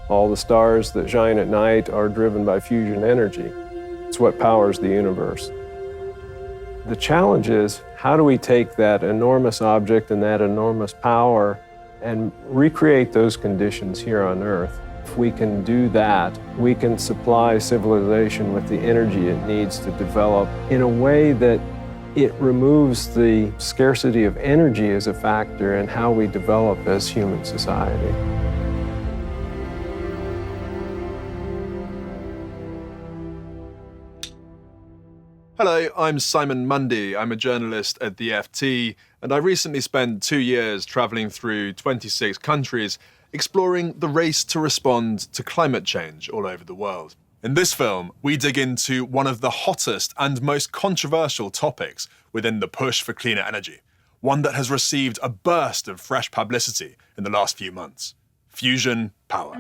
All the stars that shine at night are driven by fusion energy. It's what powers the universe. The challenge is, how do we take that enormous object and that enormous power and recreate those conditions here on Earth? If we can do that, we can supply civilization with the energy it needs to develop in a way that it removes the scarcity of energy as a factor in how we develop as human society. Hello, I'm Simon Mundy. I'm a journalist at the FT, and I recently spent 2 years travelling through 26 countries exploring the race to respond to climate change all over the world. In this film, we dig into one of the hottest and most controversial topics within the push for cleaner energy, one that has received a burst of fresh publicity in the last few months: fusion power.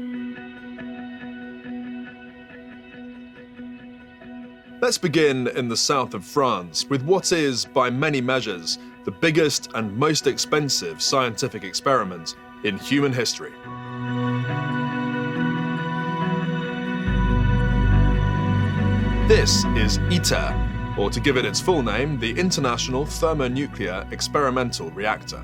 Let's begin in the south of France with what is, by many measures, the biggest and most expensive scientific experiment in human history. This is ITER, or to give it its full name, the International Thermonuclear Experimental Reactor.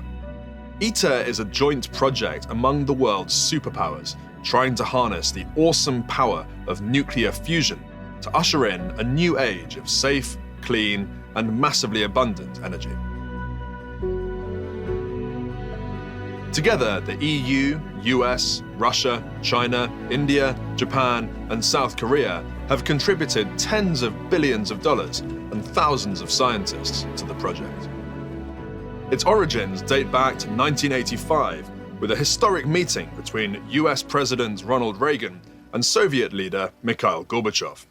ITER is a joint project among the world's superpowers, trying to harness the awesome power of nuclear fusion to usher in a new age of safe, clean, and massively abundant energy. Together, the EU, US, Russia, China, India, Japan, and South Korea have contributed tens of billions of dollars and thousands of scientists to the project. Its origins date back to 1985, with a historic meeting between US President Ronald Reagan and Soviet leader Mikhail Gorbachev.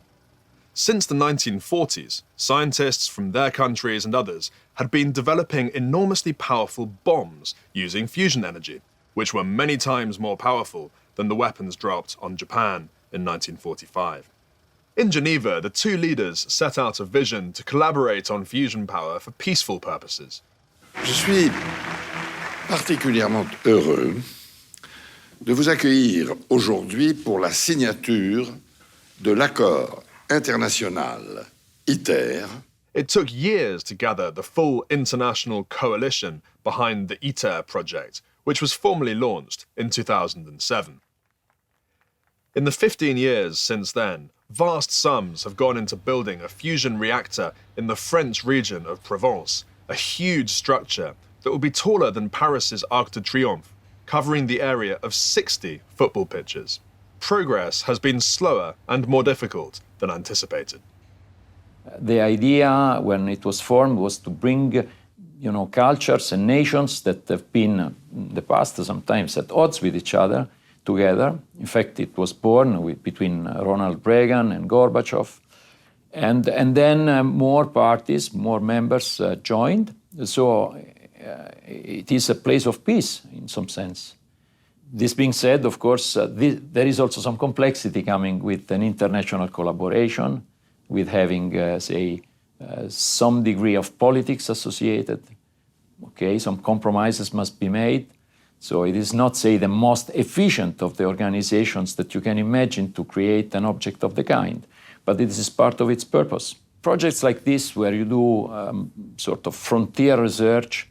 Since the 1940s, scientists from their countries and others had been developing enormously powerful bombs using fusion energy, which were many times more powerful than the weapons dropped on Japan in 1945. In Geneva, the two leaders set out a vision to collaborate on fusion power for peaceful purposes. Je suis particulièrement heureux de vous accueillir aujourd'hui pour la signature de l'accord international ITER. It took years to gather the full international coalition behind the ITER project, which was formally launched in 2007. In the 15 years since then, vast sums have gone into building a fusion reactor in the French region of Provence, a huge structure that will be taller than Paris's Arc de Triomphe, covering the area of 60 football pitches. Progress has been slower and more difficult than anticipated. The idea, when it was formed, was to bring, cultures and nations that have been in the past sometimes at odds with each other together. In fact, it was born between Ronald Reagan and Gorbachev. And then more parties, more members joined. So it is a place of peace in some sense. This being said, of course, there is also some complexity coming with an international collaboration, with having, some degree of politics associated. Okay, some compromises must be made. So it is not, the most efficient of the organizations that you can imagine to create an object of the kind, but it is part of its purpose. Projects like this, where you do sort of frontier research,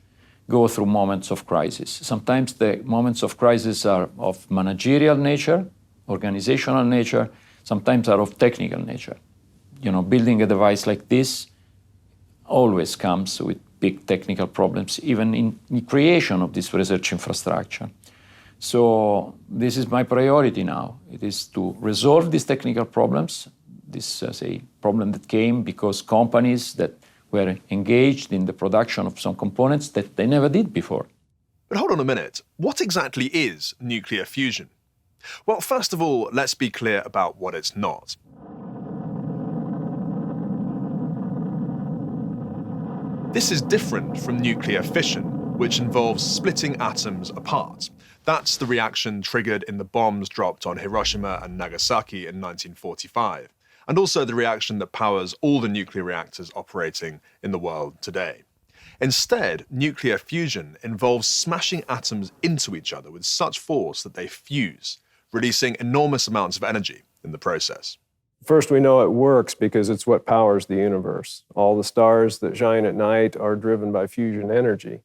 go through moments of crisis. Sometimes the moments of crisis are of managerial nature, organizational nature, sometimes are of technical nature. Building a device like this always comes with big technical problems, even in the creation of this research infrastructure. So this is my priority now. It is to resolve these technical problems. This is a problem that came because companies that were engaged in the production of some components that they never did before. But hold on a minute. What exactly is nuclear fusion? Well, first of all, let's be clear about what it's not. This is different from nuclear fission, which involves splitting atoms apart. That's the reaction triggered in the bombs dropped on Hiroshima and Nagasaki in 1945. And also the reaction that powers all the nuclear reactors operating in the world today. Instead, nuclear fusion involves smashing atoms into each other with such force that they fuse, releasing enormous amounts of energy in the process. First, we know it works because it's what powers the universe. All the stars that shine at night are driven by fusion energy.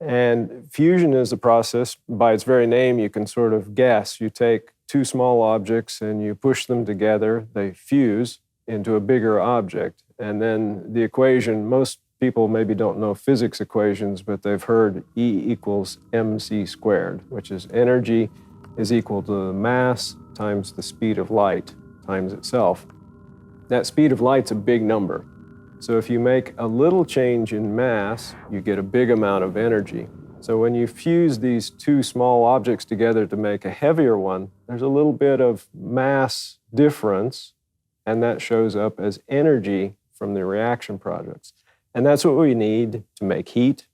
And fusion is a process, by its very name, you can sort of guess. You take two small objects and you push them together, they fuse into a bigger object. And then the equation, most people maybe don't know physics equations, but they've heard E equals mc squared, which is energy is equal to the mass times the speed of light times itself. That speed of light's a big number. So if you make a little change in mass, you get a big amount of energy. So when you fuse these two small objects together to make a heavier one, there's a little bit of mass difference, and that shows up as energy from the reaction products. And that's what we need to make heat,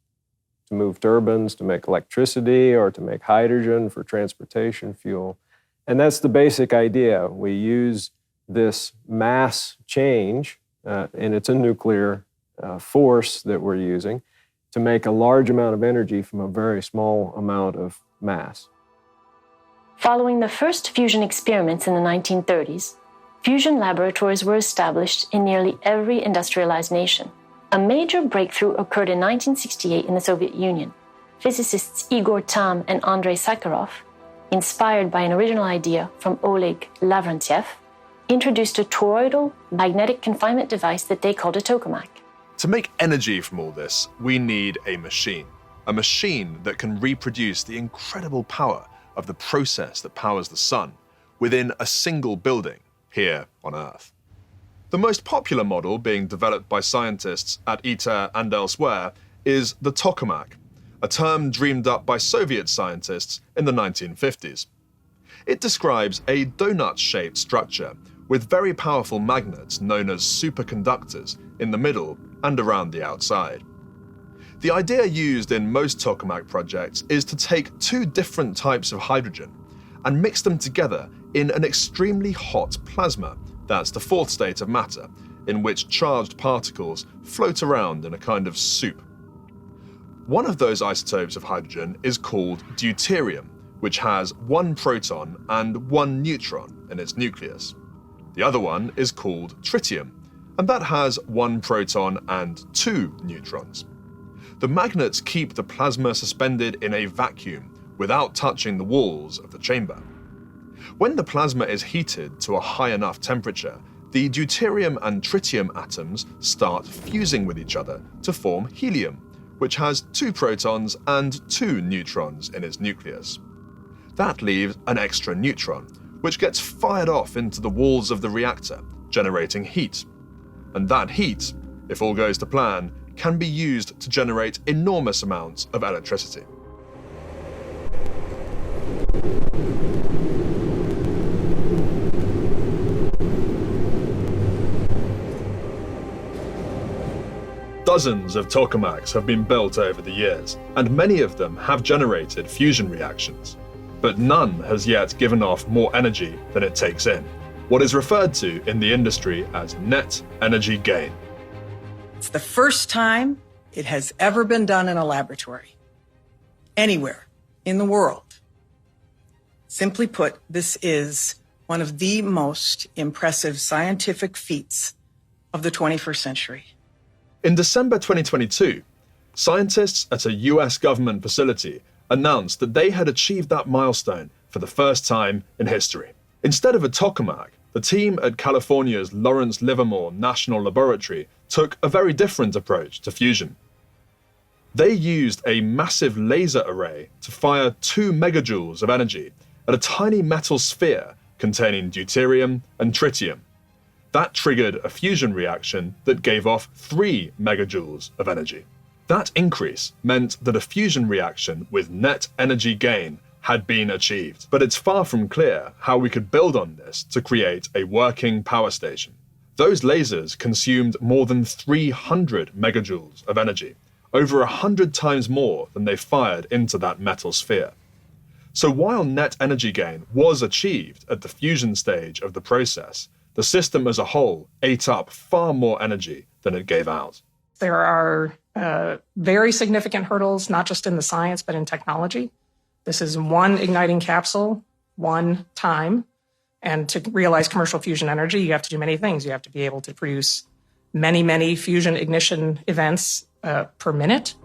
to move turbines, to make electricity, or to make hydrogen for transportation fuel. And that's the basic idea. We use this mass change, and it's a nuclear force that we're using, to make a large amount of energy from a very small amount of mass. Following the first fusion experiments in the 1930s, fusion laboratories were established in nearly every industrialized nation. A major breakthrough occurred in 1968 in the Soviet Union. Physicists Igor Tamm and Andrei Sakharov, inspired by an original idea from Oleg Lavrentiev, introduced a toroidal magnetic confinement device that they called a tokamak. To make energy from all this, we need a machine that can reproduce the incredible power of the process that powers the sun within a single building here on Earth. The most popular model being developed by scientists at ITER and elsewhere is the tokamak, a term dreamed up by Soviet scientists in the 1950s. It describes a donut-shaped structure with very powerful magnets known as superconductors in the middle and around the outside. The idea used in most tokamak projects is to take two different types of hydrogen and mix them together in an extremely hot plasma, that's the fourth state of matter, in which charged particles float around in a kind of soup. One of those isotopes of hydrogen is called deuterium, which has one proton and one neutron in its nucleus. The other one is called tritium, and that has one proton and two neutrons. The magnets keep the plasma suspended in a vacuum without touching the walls of the chamber. When the plasma is heated to a high enough temperature, the deuterium and tritium atoms start fusing with each other to form helium, which has two protons and two neutrons in its nucleus. That leaves an extra neutron, which gets fired off into the walls of the reactor, generating heat. And that heat, if all goes to plan, can be used to generate enormous amounts of electricity. Dozens of tokamaks have been built over the years, and many of them have generated fusion reactions. But none has yet given off more energy than it takes in, what is referred to in the industry as net energy gain. It's the first time it has ever been done in a laboratory, anywhere in the world. Simply put, this is one of the most impressive scientific feats of the 21st century. In December 2022, scientists at a US government facility announced that they had achieved that milestone for the first time in history. Instead of a tokamak, the team at California's Lawrence Livermore National Laboratory took a very different approach to fusion. They used a massive laser array to fire 2 megajoules of energy at a tiny metal sphere containing deuterium and tritium. That triggered a fusion reaction that gave off 3 megajoules of energy. That increase meant that a fusion reaction with net energy gain had been achieved, but it's far from clear how we could build on this to create a working power station. Those lasers consumed more than 300 megajoules of energy, over 100 times more than they fired into that metal sphere. So while net energy gain was achieved at the fusion stage of the process, the system as a whole ate up far more energy than it gave out. There are very significant hurdles, not just in the science, but in technology. This is one igniting capsule one time. And to realize commercial fusion energy, you have to do many things. You have to be able to produce many, many fusion ignition events per minute.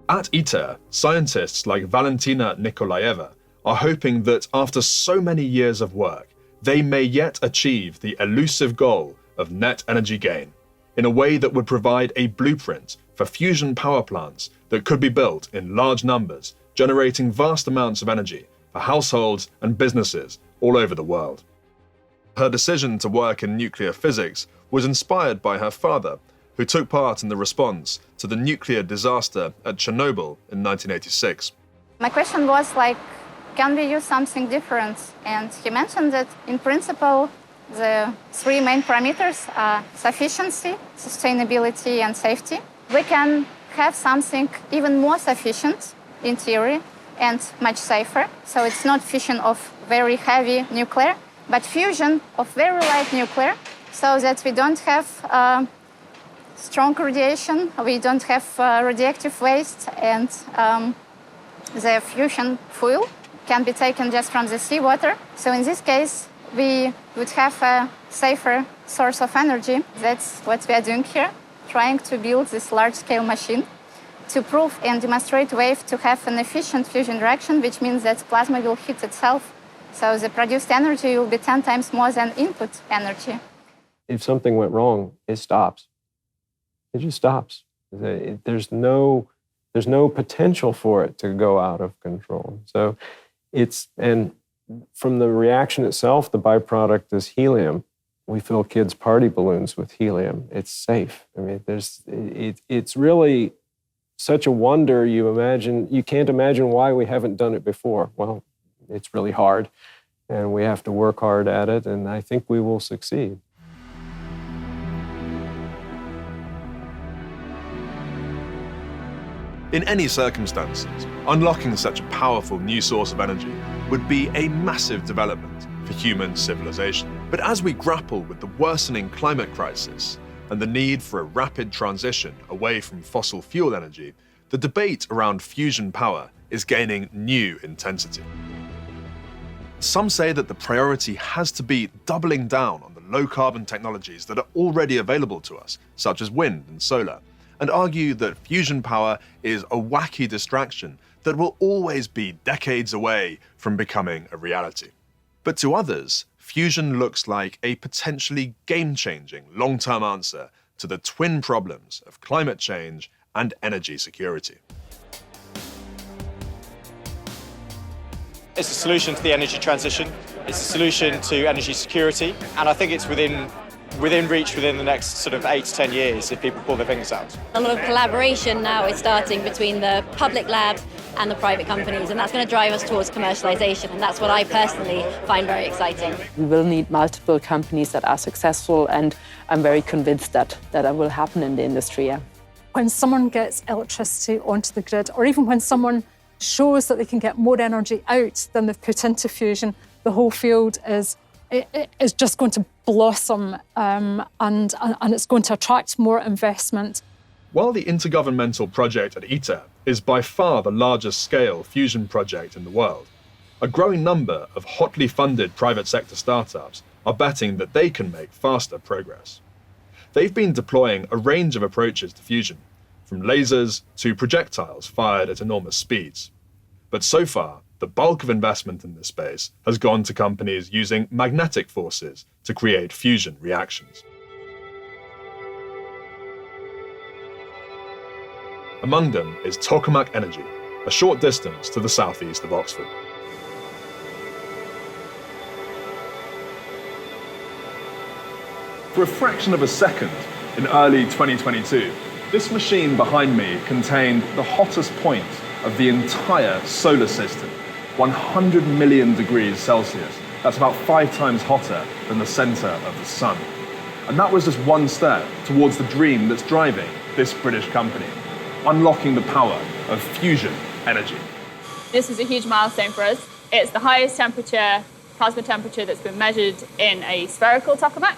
At ITER, scientists like Valentina Nikolaeva are hoping that after so many years of work, they may yet achieve the elusive goal of net energy gain in a way that would provide a blueprint for fusion power plants that could be built in large numbers, generating vast amounts of energy for households and businesses all over the world. Her decision to work in nuclear physics was inspired by her father, who took part in the response to the nuclear disaster at Chernobyl in 1986. My question was can we use something different? And he mentioned that in principle, the three main parameters are sufficiency, sustainability, and safety. We can have something even more sufficient in theory and much safer. So it's not fission of very heavy nuclear, but fusion of very light nuclear, so that we don't have strong radiation, we don't have radioactive waste, and the fusion fuel can be taken just from the seawater. So in this case, we would have a safer source of energy. That's what we are doing here, trying to build this large-scale machine to prove and demonstrate wave to have an efficient fusion reaction, which means that plasma will heat itself. So the produced energy will be 10 times more than input energy. If something went wrong, it stops. It just stops. There's no potential for it to go out of control. So and from the reaction itself, the byproduct is helium. We fill kids' party balloons with helium. It's safe. I mean, it's really such a wonder. You can't imagine why we haven't done it before. Well, it's really hard, and we have to work hard at it, and I think we will succeed. In any circumstances, unlocking such a powerful new source of energy would be a massive development for human civilization. But as we grapple with the worsening climate crisis and the need for a rapid transition away from fossil fuel energy, the debate around fusion power is gaining new intensity. Some say that the priority has to be doubling down on the low-carbon technologies that are already available to us, such as wind and solar, and argue that fusion power is a wacky distraction that will always be decades away from becoming a reality. But to others, fusion looks like a potentially game-changing long-term answer to the twin problems of climate change and energy security. It's a solution to the energy transition, it's a solution to energy security, and I think it's within reach within the next sort of 8 to 10 years if people pull their fingers out. A lot of collaboration now is starting between the public labs and the private companies, and that's going to drive us towards commercialization, and that's what I personally find very exciting. We will need multiple companies that are successful, and I'm very convinced that will happen in the industry. Yeah. When someone gets electricity onto the grid, or even when someone shows that they can get more energy out than they've put into fusion, the whole field is just going to blossom, and it's going to attract more investment. While the intergovernmental project at ITER is by far the largest scale fusion project in the world, a growing number of hotly funded private sector startups are betting that they can make faster progress. They've been deploying a range of approaches to fusion, from lasers to projectiles fired at enormous speeds. But so far, the bulk of investment in this space has gone to companies using magnetic forces to create fusion reactions. Among them is Tokamak Energy, a short distance to the southeast of Oxford. For a fraction of a second in early 2022, this machine behind me contained the hottest point of the entire solar system, 100 million degrees Celsius. That's about 5 times hotter than the center of the sun. And that was just one step towards the dream that's driving this British company, unlocking the power of fusion energy. This is a huge milestone for us. It's the highest temperature, plasma temperature that's been measured in a spherical tokamak,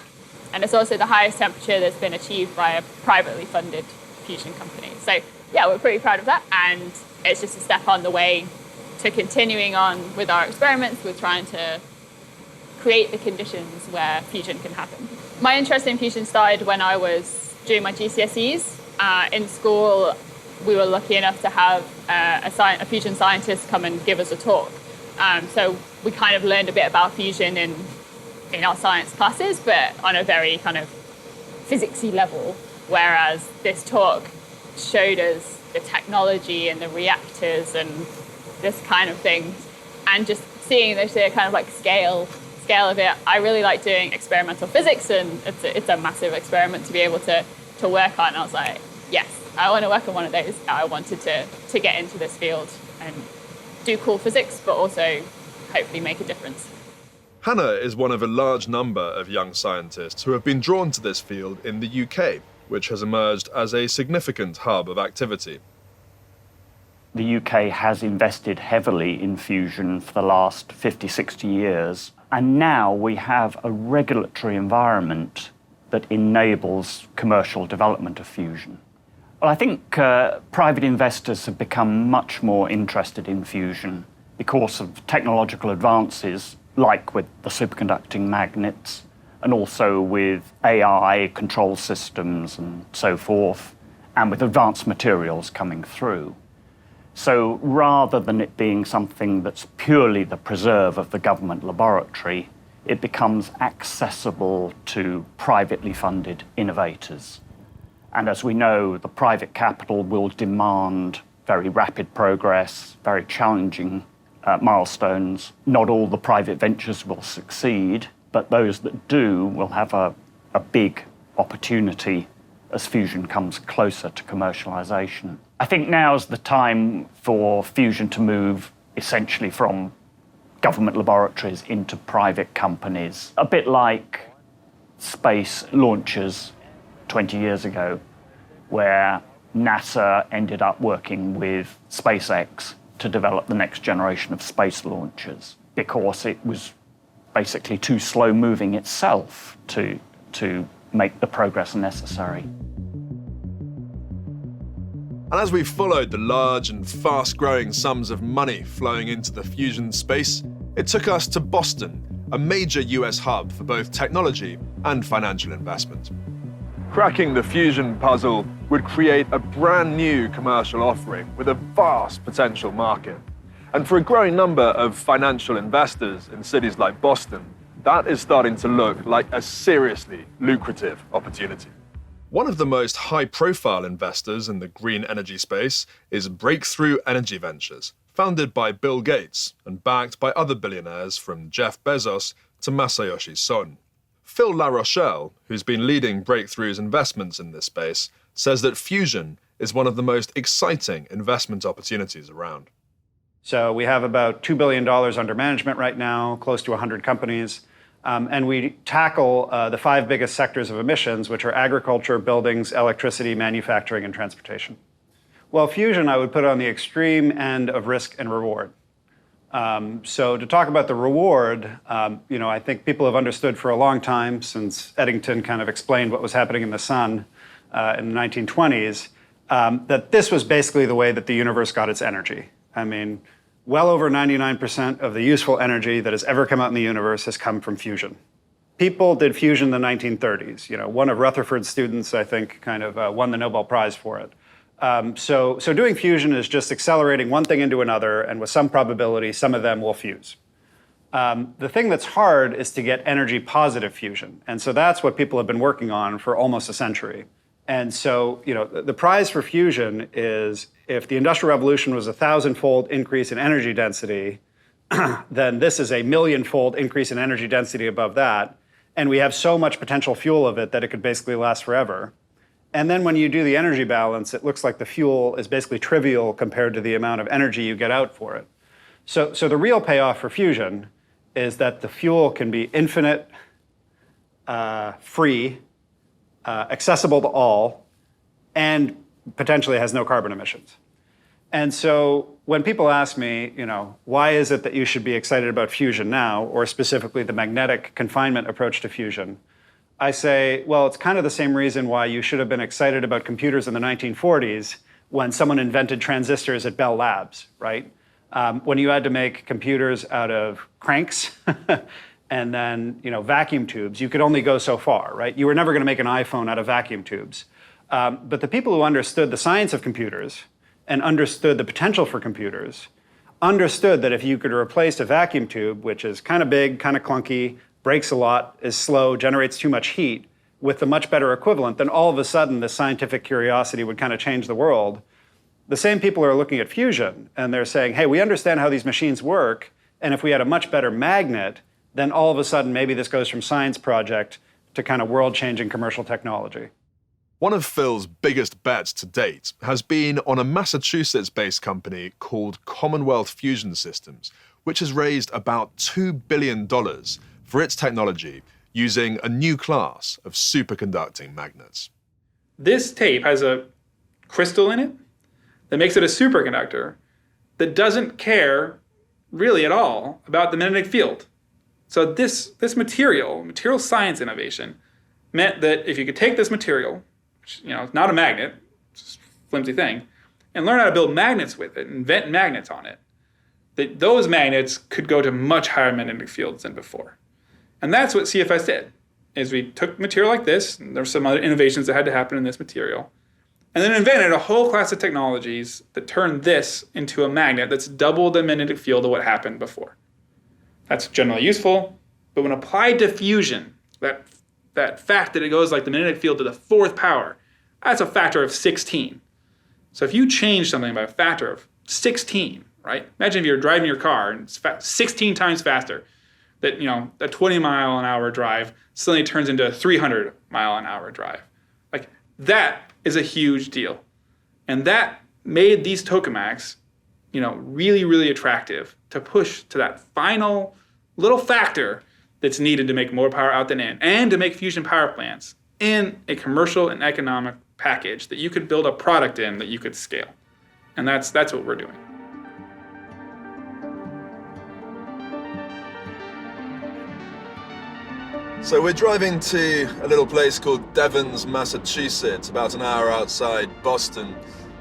and it's also the highest temperature that's been achieved by a privately funded fusion company. So yeah, we're pretty proud of that, and it's just a step on the way to continuing on with our experiments, with trying to create the conditions where fusion can happen. My interest in fusion started when I was doing my GCSEs. In school, we were lucky enough to have a fusion scientist come and give us a talk. So we kind of learned a bit about fusion in our science classes, but on a very kind of physicsy level, whereas this talk showed us the technology and the reactors and this kind of thing, and just seeing the kind of like scale of it. I really like doing experimental physics, and it's a massive experiment to be able to work on. I was like, yes, I want to work on one of those. I wanted to get into this field and do cool physics, but also hopefully make a difference. Hannah is one of a large number of young scientists who have been drawn to this field in the UK, which has emerged as a significant hub of activity. The UK has invested heavily in fusion for the last 50, 60 years, and now we have a regulatory environment that enables commercial development of fusion. Well, I think private investors have become much more interested in fusion because of technological advances, like with the superconducting magnets, and also with AI control systems and so forth, and with advanced materials coming through. So rather than it being something that's purely the preserve of the government laboratory, it becomes accessible to privately funded innovators. And as we know, the private capital will demand very rapid progress, very challenging milestones. Not all the private ventures will succeed, but those that do will have a big opportunity as fusion comes closer to commercialization. I think now's the time for fusion to move essentially from government laboratories into private companies, a bit like space launches 20 years ago, where NASA ended up working with SpaceX to develop the next generation of space launchers because it was basically too slow moving itself to make the progress necessary. And as we've followed the large and fast-growing sums of money flowing into the fusion space, it took us to Boston, a major US hub for both technology and financial investment. Cracking the fusion puzzle would create a brand new commercial offering with a vast potential market. And for a growing number of financial investors in cities like Boston, that is starting to look like a seriously lucrative opportunity. One of the most high-profile investors in the green energy space is Breakthrough Energy Ventures, founded by Bill Gates and backed by other billionaires from Jeff Bezos to Masayoshi Son. Phil LaRochelle, who's been leading Breakthrough's investments in this space, says that fusion is one of the most exciting investment opportunities around. So we have about $2 billion under management right now, close to 100 companies. And we tackle the 5 biggest sectors of emissions, which are agriculture, buildings, electricity, manufacturing, and transportation. Well, fusion, I would put on the extreme end of risk and reward. So to talk about the reward, I think people have understood for a long time, since Eddington kind of explained what was happening in the sun in the 1920s, that this was basically the way that the universe got its energy. I mean, well over 99% of the useful energy that has ever come out in the universe has come from fusion. People did fusion in the 1930s. One of Rutherford's students, I think, kind of won the Nobel Prize for it. So doing fusion is just accelerating one thing into another, and with some probability, some of them will fuse. The thing that's hard is to get energy positive fusion. And so that's what people have been working on for almost a century. And so, the prize for fusion is, if the Industrial Revolution was a 1,000-fold increase in energy density, then this is a 1,000,000-fold increase in energy density above that. And we have so much potential fuel of it that it could basically last forever. And then when you do the energy balance, it looks like the fuel is basically trivial compared to the amount of energy you get out for it. So the real payoff for fusion is that the fuel can be infinite, free, accessible to all, and potentially has no carbon emissions. And so when people ask me, why is it that you should be excited about fusion now, or specifically the magnetic confinement approach to fusion, I say, well, it's kind of the same reason why you should have been excited about computers in the 1940s when someone invented transistors at Bell Labs, right? when you had to make computers out of cranks and then vacuum tubes, you could only go so far, right? You were never going to make an iPhone out of vacuum tubes. But the people who understood the science of computers and understood the potential for computers understood that if you could replace a vacuum tube, which is kind of big, kind of clunky, breaks a lot, is slow, generates too much heat, with a much better equivalent, then all of a sudden the scientific curiosity would kind of change the world. The same people are looking at fusion, and they're saying, hey, we understand how these machines work, and if we had a much better magnet, then all of a sudden maybe this goes from science project to kind of world-changing commercial technology. One of Phil's biggest bets to date has been on a Massachusetts-based company called Commonwealth Fusion Systems, which has raised about $2 billion for its technology using a new class of superconducting magnets. This tape has a crystal in it that makes it a superconductor that doesn't care really at all about the magnetic field. So this material science innovation meant that if you could take this material, which, it's not a magnet, it's just a flimsy thing, and learn how to build magnets with it, invent magnets on it, that those magnets could go to much higher magnetic fields than before. And that's what CFS did, is we took material like this, and there were some other innovations that had to happen in this material, and then invented a whole class of technologies that turned this into a magnet that's double the magnetic field of what happened before. That's generally useful, but when applied to fusion, that fact that it goes like the magnetic field to the fourth power, that's a factor of 16. So if you change something by a factor of 16, right? Imagine if you're driving your car and it's 16 times faster, that a 20-mile-an-hour drive suddenly turns into a 300-mile-an-hour drive. Like, that is a huge deal. And that made these tokamaks, really, really attractive to push to that final little factor that's needed to make more power out than in, and to make fusion power plants in a commercial and economic package that you could build a product in that you could scale. And that's what we're doing. So we're driving to a little place called Devons, Massachusetts, about an hour outside Boston,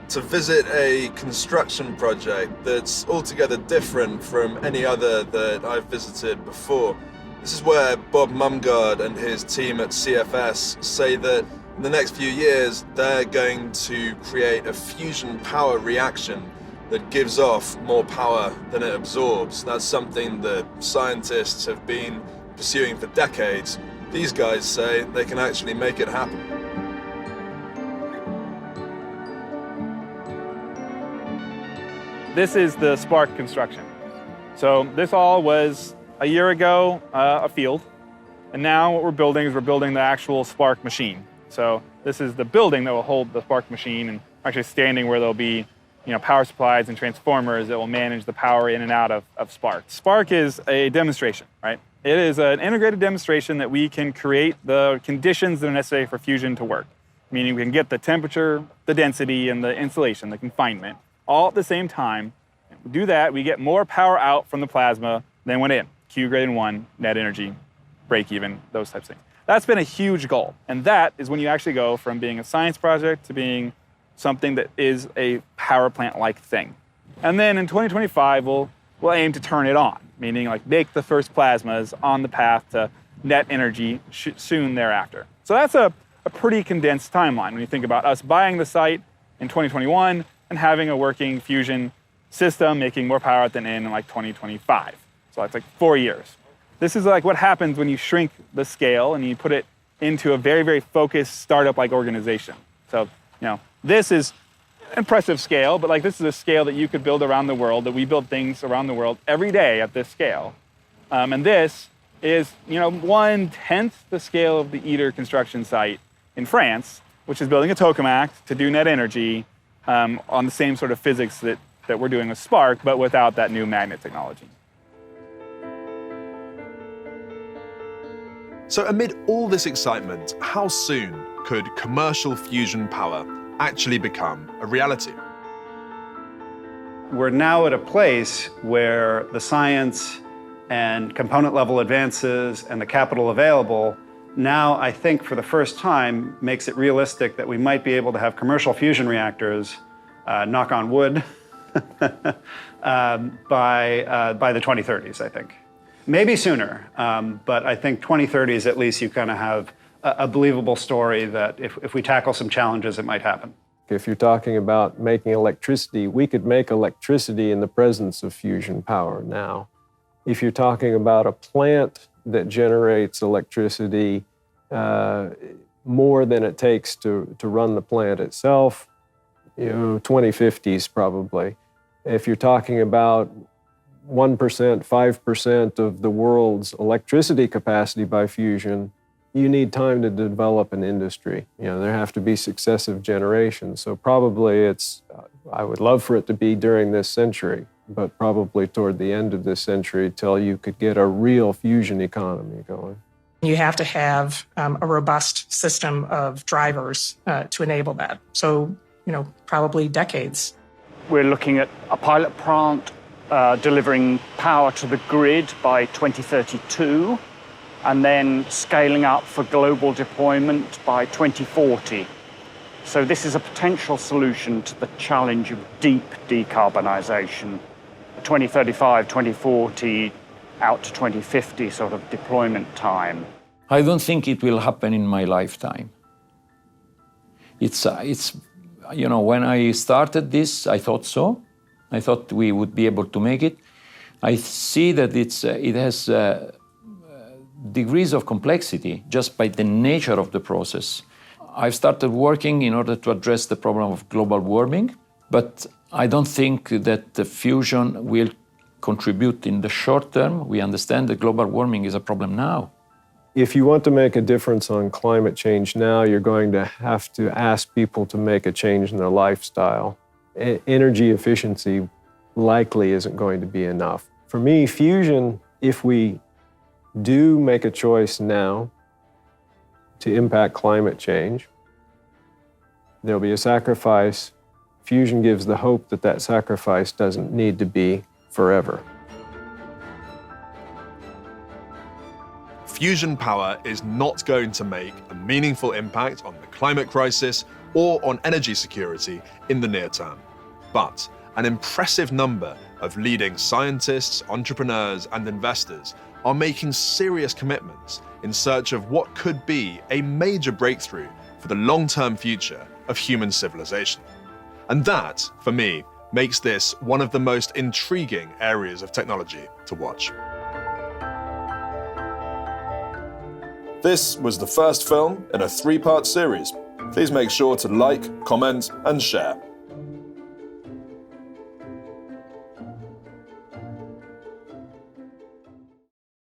to visit a construction project that's altogether different from any other that I've visited before. This is where Bob Mumgard and his team at CFS say that in the next few years, they're going to create a fusion power reaction that gives off more power than it absorbs. That's something that scientists have been pursuing for decades. These guys say they can actually make it happen. This is the spark construction. So this all was, a year ago, a field. And now what we're building is we're building the actual spark machine. So this is the building that will hold the spark machine, and actually standing where there'll be power supplies and transformers that will manage the power in and out of Spark. Spark is a demonstration, right? It is an integrated demonstration that we can create the conditions that are necessary for fusion to work, meaning we can get the temperature, the density, and the insulation, the confinement, all at the same time. If we do that, we get more power out from the plasma than went in. Q greater than 1, net energy, break even, those types of things. That's been a huge goal. And that is when you actually go from being a science project to being something that is a power plant-like thing. And then in 2025, we'll aim to turn it on, meaning like make the first plasmas on the path to net energy soon thereafter. So that's a pretty condensed timeline when you think about us buying the site in 2021 and having a working fusion system making more power than in like 2025. So that's like 4 years. This is like what happens when you shrink the scale and you put it into a very, very focused startup-like organization. So, this is impressive scale, but like this is a scale that you could build around the world, that we build things around the world every day at this scale. And this is, 1/10 the scale of the ITER construction site in France, which is building a tokamak to do net energy on the same sort of physics that we're doing with Spark, but without that new magnet technology. So amid all this excitement, how soon could commercial fusion power actually become a reality? We're now at a place where the science and component level advances and the capital available now, I think for the first time, makes it realistic that we might be able to have commercial fusion reactors, knock on wood, by the 2030s, I think. Maybe sooner, but I think 2030s at least you kind of have a believable story that if we tackle some challenges, it might happen. If you're talking about making electricity, we could make electricity in the presence of fusion power now. If you're talking about a plant that generates electricity more than it takes to run the plant itself, 2050s probably. If you're talking about 1%, 5% of the world's electricity capacity by fusion, you need time to develop an industry. There have to be successive generations. So probably I would love for it to be during this century, but probably toward the end of this century till you could get a real fusion economy going. You have to have a robust system of drivers to enable that. So, probably decades. We're looking at a pilot plant delivering power to the grid by 2032, and then scaling up for global deployment by 2040. So this is a potential solution to the challenge of deep decarbonisation. 2035, 2040, out to 2050 sort of deployment time. I don't think it will happen in my lifetime. It's when I started this, I thought so. I thought we would be able to make it. I see that it has degrees of complexity just by the nature of the process. I've started working in order to address the problem of global warming, but I don't think that the fusion will contribute in the short term. We understand that global warming is a problem now. If you want to make a difference on climate change now, you're going to have to ask people to make a change in their lifestyle. Energy efficiency likely isn't going to be enough. For me, fusion, if we do make a choice now to impact climate change, there'll be a sacrifice. Fusion gives the hope that that sacrifice doesn't need to be forever. Fusion power is not going to make a meaningful impact on the climate crisis or on energy security in the near term. But an impressive number of leading scientists, entrepreneurs, and investors are making serious commitments in search of what could be a major breakthrough for the long-term future of human civilization. And that, for me, makes this one of the most intriguing areas of technology to watch. This was the first film in a 3-part series. Please make sure to like, comment, and share.